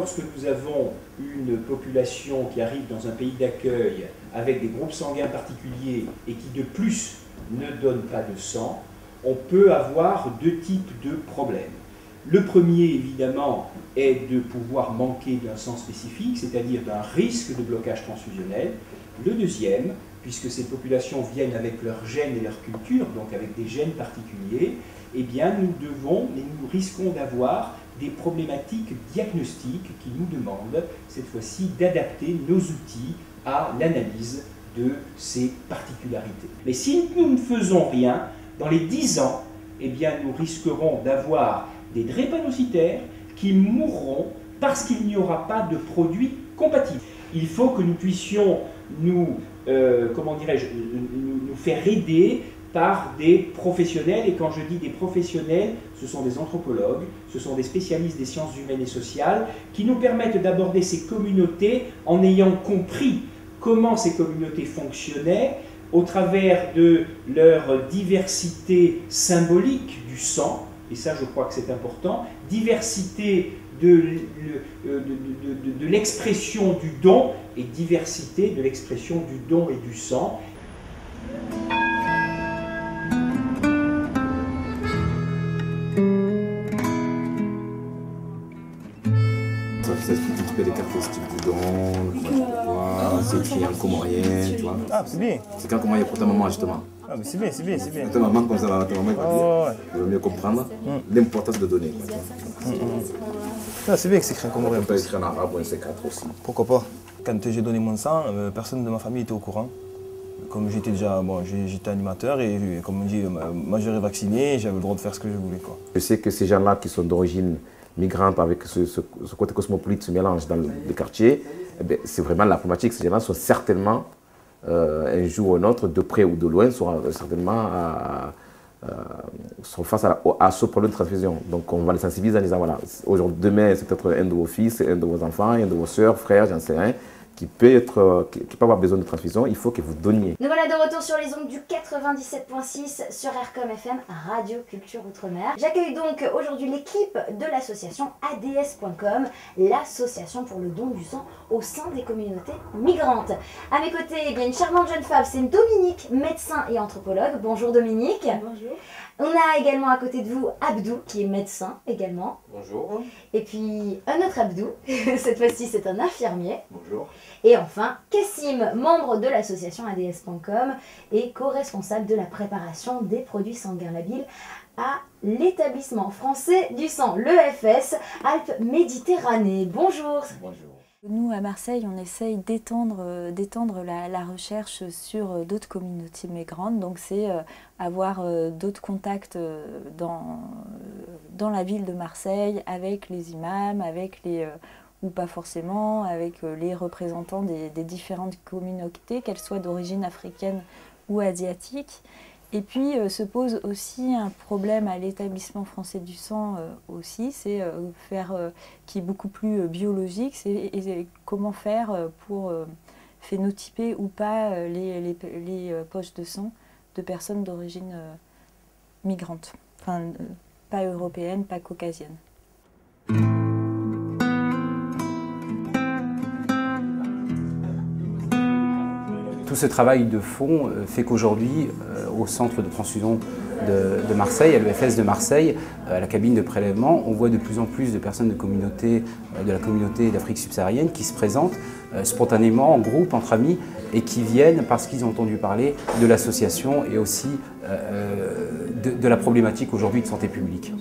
lorsque nous avons une population qui arrive dans un pays d'accueil avec des groupes sanguins particuliers et qui de plus ne donne pas de sang, on peut avoir deux types de problèmes. Le premier, évidemment, est de pouvoir manquer d'un sang spécifique, c'est-à-dire d'un risque de blocage transfusionnel. Le deuxième, puisque ces populations viennent avec leurs gènes et leur culture, donc avec des gènes particuliers, eh bien nous risquons d'avoir des problématiques diagnostiques qui nous demandent, cette fois-ci, d'adapter nos outils à l'analyse de ces particularités. Mais si nous ne faisons rien, dans les 10 ans, eh bien nous risquerons d'avoir des drépanocytaires qui mourront parce qu'il n'y aura pas de produits compatibles. Il faut que nous puissions nous faire aider par des professionnels, et quand je dis des professionnels, ce sont des anthropologues, ce sont des spécialistes des sciences humaines et sociales, qui nous permettent d'aborder ces communautés en ayant compris comment ces communautés fonctionnaient au travers de leur diversité symbolique du sang, et ça je crois que c'est important, diversité de l'expression du don et diversité de l'expression du don et du sang. C'est des caractéristiques du don, c'est écrit en comorien, tu vois. Ah, c'est bien. C'est qu'en comorien pour ta maman, justement. Ah, mais c'est bien, c'est bien, c'est bien. Ta maman, comme ça, ta maman, il va mieux comprendre l'importance de donner. Ah, c'est bien que c'est écrit en comorien. On peut écrire en arabe ou en C4 aussi. Pourquoi pas? Quand j'ai donné mon sang, personne de ma famille était au courant. Comme j'étais déjà, j'étais animateur et comme on dit, majeur et vacciné, j'avais le droit de faire ce que je voulais, quoi. Je sais que ces gens-là qui sont d'origine migrante avec ce côté cosmopolite, ce mélange dans les quartiers, eh c'est vraiment la problématique. Ces gens-là sont certainement, un jour ou un autre, de près ou de loin, sont certainement sont face à ce problème de transfusion. Donc on va les sensibiliser en disant, voilà, aujourd'hui, demain, c'est peut-être un de vos fils, un de vos enfants, un de vos soeurs, frères, j'en sais rien, qui peut avoir besoin de transfusion, il faut que vous donniez. Nous voilà de retour sur les ondes du 97.6 sur RCOM FM, Radio Culture Outre-mer. J'accueille donc aujourd'hui l'équipe de l'association ADS.com, l'association pour le don du sang au sein des communautés migrantes. À mes côtés, il y a une charmante jeune femme, c'est Dominique, médecin et anthropologue. Bonjour Dominique. Bonjour. On a également à côté de vous Abdou, qui est médecin également. Bonjour. Et puis un autre Abdou, cette fois-ci c'est un infirmier. Bonjour. Et enfin, Kassim, membre de l'association ADS.com et co-responsable de la préparation des produits sanguins labiles à l'établissement français du sang, l'EFS Alpes-Méditerranée. Bonjour. Bonjour. Nous, à Marseille, on essaye d'étendre la recherche sur d'autres communautés migrantes. Donc, c'est avoir d'autres contacts dans la ville de Marseille avec les imams, avec les... ou pas forcément, avec les représentants des différentes communautés, qu'elles soient d'origine africaine ou asiatique. Et puis se pose aussi un problème à l'établissement français du sang aussi, c'est qui est beaucoup plus biologique, c'est comment faire pour phénotyper ou pas les poches de sang de personnes d'origine migrante, enfin pas européenne, pas caucasienne. Tout ce travail de fond fait qu'aujourd'hui, au centre de transfusion de Marseille, à l'EFS de Marseille, à la cabine de prélèvement, on voit de plus en plus de personnes de la communauté d'Afrique subsaharienne qui se présentent spontanément, en groupe, entre amis, et qui viennent parce qu'ils ont entendu parler de l'association et aussi de la problématique aujourd'hui de santé publique.